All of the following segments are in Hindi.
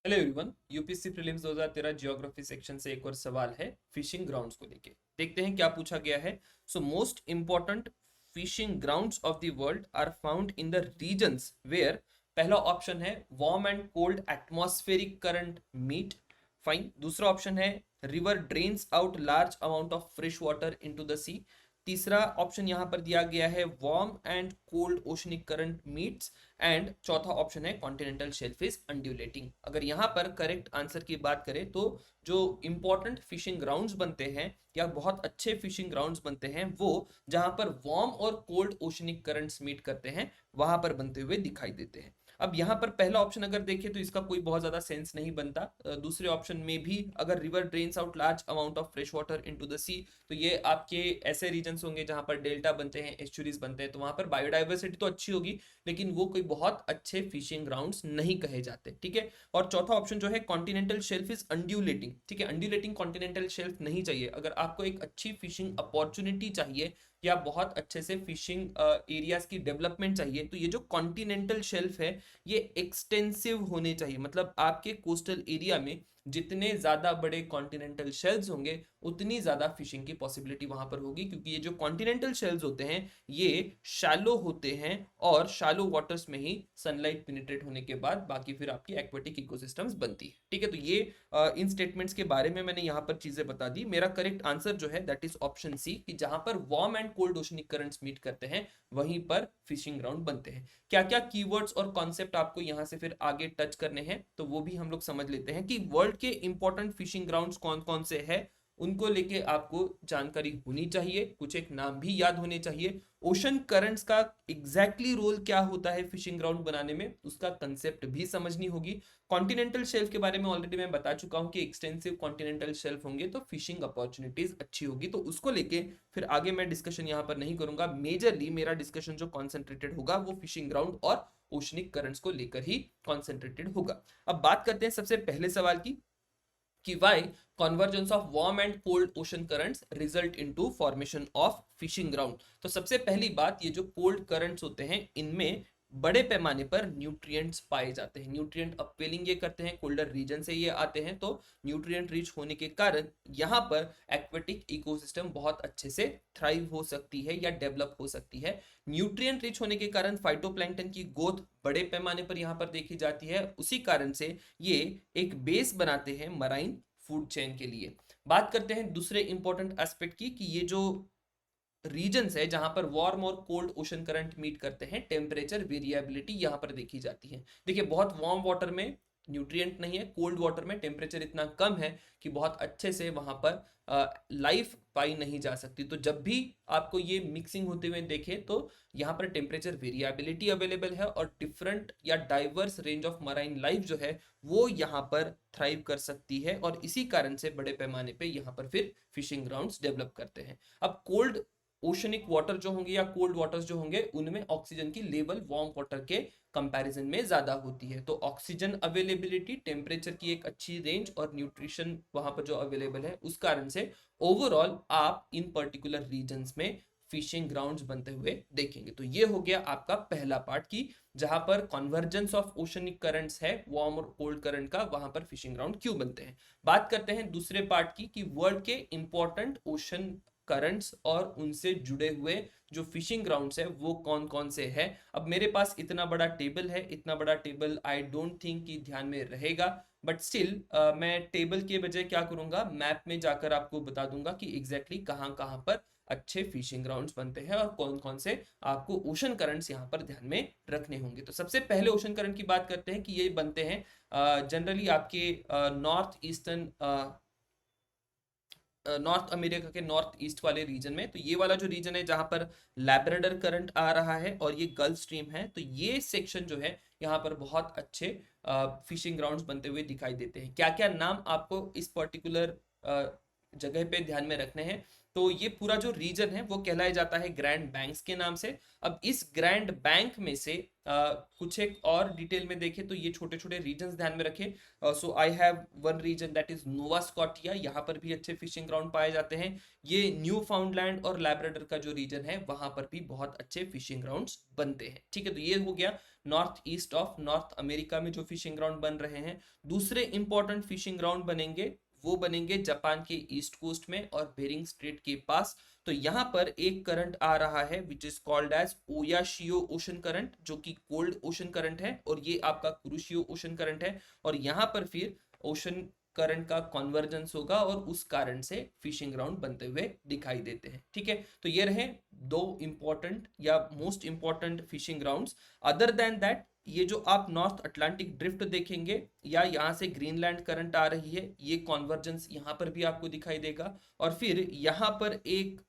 Hello everyone, UPSC prelims 2013 geography section से एक और सवाल है फिशिंग ग्राउंड्स को लेके। देखते हैं क्या पूछा गया है। So most important fishing grounds of the world are found in the regions where. पहला ऑप्शन है warm and cold atmospheric current meet. Fine. दूसरा ऑप्शन है river drains out large amount of fresh water into the sea. तीसरा ऑप्शन यहाँ पर दिया गया है warm and cold oceanic current meets. And चौथा ऑप्शन है कॉन्टिनेंटल शेल्फ इज अंड्यूलेटिंग। अगर यहाँ पर करेक्ट आंसर की बात करें तो जो इंपॉर्टेंट फिशिंग ग्राउंड्स बनते हैं या बहुत अच्छे फिशिंग ग्राउंड्स बनते हैं वो जहां पर वार्म और कोल्ड ओशनिक करंट्स मीट करते हैं वहां पर बनते हुए दिखाई देते हैं। अब यहाँ पर पहला ऑप्शन अगर देखें तो इसका कोई बहुत ज्यादा सेंस नहीं बनता। दूसरे ऑप्शन में भी अगर river drains out large amount of fresh water into the sea, तो ये आपके ऐसे रीजन्स होंगे जहां पर डेल्टा बनते हैं, एस्चुरीज बनते हैं, तो वहां पर बायोडाइवर्सिटी तो अच्छी होगी लेकिन वो कोई बहुत अच्छे फिशिंग ग्राउंड्स नहीं कहे जाते। ठीक है। और चौथा ऑप्शन जो है कॉन्टिनेंटल शेल्फ इज अंड्यूलेटिंग। ठीक है, अंड्यूलेटिंग कॉन्टिनेंटल शेल्फ नहीं चाहिए। अगर आपको एक अच्छी फिशिंग अपॉर्चुनिटी चाहिए या बहुत अच्छे से फिशिंग एरियाज की डेवलपमेंट चाहिए तो ये जो कॉन्टिनेंटल शेल्फ है ये एक्सटेंसिव होने चाहिए। मतलब आपके कोस्टल एरिया में जितने ज्यादा बड़े कॉन्टिनेंटल शेल्व्स होंगे उतनी ज्यादा फिशिंग की पॉसिबिलिटी वहां पर होगी, क्योंकि ये जो कॉन्टिनेंटल शेल्व्स होते हैं ये शैलो होते हैं और शैलो वाटर्स में ही सनलाइट पेनिट्रेट होने के बाद बाकी फिर आपकी एक्वेटिक इकोसिस्टम्स बनती है। ठीक है, तो ये इन स्टेटमेंट्स के बारे में मैंने यहाँ पर चीजें बता दी। मेरा करेक्ट आंसर जो है दैट इज ऑप्शन सी, कि जहां पर warm and cold oceanic currents meet करते हैं वहीं पर फिशिंग ग्राउंड बनते हैं। क्या क्या कीवर्ड्स और कॉन्सेप्ट आपको यहाँ से फिर आगे टच करने हैं तो वो भी हम लोग समझ लेते हैं कि वर्ल्ड के इंपॉर्टेंट फिशिंग ग्राउंड्स कौन कौन से हैं। उनको लेके आपको जानकारी होनी चाहिए, कुछ एक नाम भी याद होने चाहिए। ओशन करंट्स का एग्जैक्टली रोल क्या होता है फिशिंग ग्राउंड बनाने में उसका कंसेप्ट भी समझनी होगी। कॉन्टिनेंटल शेल्फ के बारे में ऑलरेडी मैं बता चुका हूं कि एक्सटेंसिव कॉन्टिनेंटल शेल्फ होंगे तो फिशिंग अपॉर्चुनिटीज अच्छी होगी, तो उसको लेके फिर आगे मैं डिस्कशन यहाँ पर नहीं करूंगा। मेजरली मेरा डिस्कशन जो कॉन्सेंट्रेटेड होगा वो फिशिंग ग्राउंड और ओशनिक करंट्स को लेकर ही कॉन्सेंट्रेटेड होगा। अब बात करते हैं सबसे पहले सवाल की कि why convergence of warm and cold ocean currents result into formation of fishing ground. तो सबसे पहली बात, ये जो कोल्ड करंट्स होते हैं इनमें बड़े पैमाने पर न्यूट्रिएंट्स पाए जाते हैं। न्यूट्रिएंट अपवेलिंग ये करते हैं, कोल्डर रीजन से ये आते हैं, तो न्यूट्रिएंट रिच होने के कारण यहाँ पर एक्वेटिक इकोसिस्टम बहुत अच्छे से थ्राइव हो सकती है या डेवलप हो सकती है। न्यूट्रिएंट रिच होने के कारण फाइटोप्लैंक्टन की ग्रोथ बड़े पैमाने पर यहाँ पर देखी जाती है। उसी कारण से ये एक बेस बनाते हैं मराइन फूड चेन के लिए। बात करते हैं दूसरे इंपॉर्टेंट एस्पेक्ट की कि ये जो रीजन्स है जहां पर वार्म और कोल्ड ओशन करंट मीट करते हैं टेम्परेचर वेरिएबिलिटी यहां पर देखी जाती है। देखिए, बहुत वार्म वाटर में न्यूट्रिएंट नहीं है, कोल्ड वाटर में टेम्परेचर इतना कम है कि बहुत अच्छे से वहां पर लाइफ पाई नहीं जा सकती। तो जब भी आपको ये मिक्सिंग होते हुए देखे तो यहाँ पर टेम्परेचर वेरिएबिलिटी अवेलेबल है और डिफरेंट या diverse range of marine life जो है वो यहाँ पर थ्राइव कर सकती है और इसी कारण से बड़े पैमाने पे यहाँ पर फिर फिशिंग ग्राउंड्स डेवलप करते हैं। अब कोल्ड ओशनिक वाटर जो होंगे या कोल्ड वाटर्स जो होंगे उनमें ऑक्सीजन की लेवल वार्म वाटर के कंपैरिजन में ज्यादा होती है, तो ऑक्सीजन अवेलेबिलिटी, टेम्परेचर की एक अच्छी रेंज और न्यूट्रिशन वहां पर जो अवेलेबल है उस कारण से ओवरऑल आप इन पर्टिकुलर रीजन्स में फिशिंग ग्राउंड्स बनते हुए देखेंगे। तो ये हो गया आपका पहला पार्ट की जहां पर कन्वर्जेंस ऑफ ओशनिक करंट्स है, वार्म और कोल्ड करंट का, वहां पर फिशिंग ग्राउंड क्यों बनते हैं। बात करते हैं दूसरे पार्ट की कि वर्ल्ड के इंपॉर्टेंट ओशन करंट्स और उनसे जुड़े हुए जो फिशिंग ग्राउंड्स है वो कौन कौन से हैं। अब मेरे पास इतना बड़ा टेबल है, इतना बड़ा टेबल आई डोंट थिंक कि ध्यान में रहेगा, बट स्टिल मैं टेबल के बजाय क्या करूंगा, मैप में जाकर आपको बता दूंगा कि एग्जैक्टली कहाँ कहाँ पर अच्छे फिशिंग ग्राउंड्स बनते हैं और कौन कौन से आपको ओशन करंट्स यहाँ पर ध्यान में रखने होंगे। तो सबसे पहले ओशन करंट की बात करते हैं कि ये बनते हैं जनरली आपके नॉर्थ ईस्टर्न नॉर्थ अमेरिका के नॉर्थ ईस्ट वाले रीजन में। तो ये वाला जो रीजन है जहां पर लैब्राडोर करंट आ रहा है और ये गल्फ स्ट्रीम है, तो ये सेक्शन जो है यहाँ पर बहुत अच्छे फिशिंग ग्राउंड्स बनते हुए दिखाई देते हैं। क्या क्या नाम आपको इस पर्टिकुलर जगह पे ध्यान में रखने हैं। तो ये पूरा जो रीजन है वो कहलाया जाता है ग्रैंड बैंक्स के नाम से। अब इस ग्रैंड बैंक में से कुछ एक और डिटेल में देखें तो ये छोटे छोटे रीजन्स ध्यान में रखें। So I have one region that is Nova Scotia, यहाँ पर भी अच्छे फिशिंग ग्राउंड पाए जाते हैं। ये न्यू फाउंडलैंड और लैब्राडोर का जो रीजन है वहां पर भी बहुत अच्छे फिशिंग ग्राउंड्स बनते हैं। ठीक है, तो ये हो गया north east of north America में जो फिशिंग ग्राउंड बन रहे हैं। दूसरे इंपॉर्टेंट फिशिंग ग्राउंड बनेंगे वो बनेंगे जापान के ईस्ट कोस्ट में और बेरिंग स्ट्रेट के पास। तो यहाँ पर एक करंट आ रहा है which is called as Oyashio ocean current, जो कि कोल्ड ओशन करंट है, और ये आपका कुरुशियो ओशन करंट है। और यहाँ पर फिर ओशन करंट का कन्वर्जेंस होगा और उस कारण से फिशिंग ग्राउंड बनते हुए दिखाई देते हैं। ठीक है, तो ये रहे दो इंपॉर्टेंट या most important fishing grounds. Other than that ये जो आप नॉर्थ अटलांटिक ड्रिफ्ट देखेंगे या यहाँ से ग्रीनलैंड करंट आ रही है, ये कॉन्वर्जेंस यहाँ पर भी आपको दिखाई देगा। और फिर यहाँ पर एक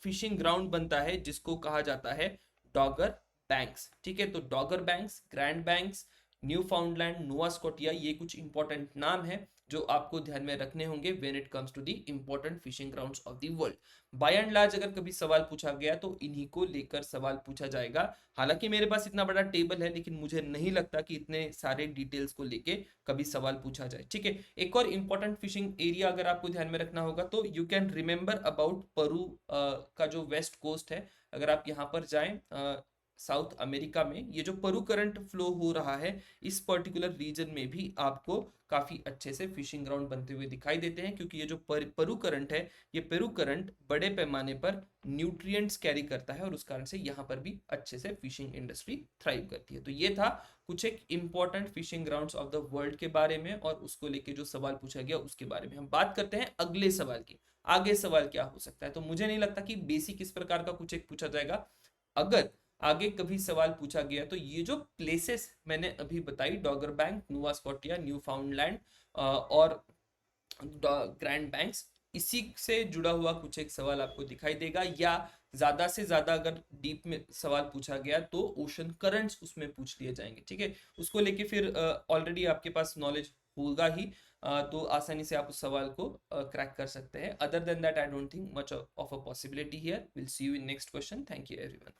फिशिंग ग्राउंड बनता है जिसको कहा जाता है डॉगर बैंक्स। ठीक है, तो Dogger Banks, Grand Banks, Newfoundland, Nova Scotia, ये कुछ इंपॉर्टेंट नाम है जो आपको ध्यान में रखने होंगे when it comes to the important fishing grounds of the world. By and large अगर कभी सवाल पूछा गया तो इन्हीं को लेकर सवाल पूछा जाएगा। हालांकि मेरे पास इतना बड़ा टेबल है लेकिन मुझे नहीं लगता कि इतने सारे डिटेल्स को लेके कभी सवाल पूछा जाए। ठीक है, एक और इंपॉर्टेंट फिशिंग एरिया अगर आपको ध्यान में रखना होगा तो यू कैन रिमेंबर अबाउट परू का जो वेस्ट कोस्ट है। अगर आप यहाँ पर जाएं साउथ अमेरिका में, ये जो परू करंट फ्लो हो रहा है इस पर्टिकुलर रीजन में भी आपको काफी अच्छे से फिशिंग ग्राउंड बनते हुए दिखाई देते हैं, क्योंकि ये जो परू करंट है, ये पेरू करंट बड़े पैमाने पर न्यूट्रिएंट्स कैरी करता है और उस कारण से यहाँ पर भी अच्छे से फिशिंग इंडस्ट्री थ्राइव करती है। तो ये था कुछ एक important fishing grounds of the world के बारे में और उसको लेके जो सवाल पूछा गया उसके बारे में। हम बात करते हैं अगले सवाल की। आगे सवाल क्या हो सकता है, तो मुझे नहीं लगता कि बेसिक इस प्रकार का कुछ एक पूछा जाएगा। अगर आगे कभी सवाल पूछा गया तो ये जो प्लेसेस मैंने अभी बताई, Dogger Bank, Nova Scotia, Newfoundland और ग्रैंड बैंक्स, इसी से जुड़ा हुआ कुछ एक सवाल आपको दिखाई देगा। या ज्यादा से ज्यादा अगर डीप में सवाल पूछा गया तो ओशन करंट्स उसमें पूछ लिए जाएंगे। ठीक है, उसको लेके फिर ऑलरेडी आपके पास नॉलेज होगा ही, तो आसानी से आप उस सवाल को क्रैक कर सकते हैं। Other than that I don't think much of a possibility here. Will see you in next question. Thank you everyone.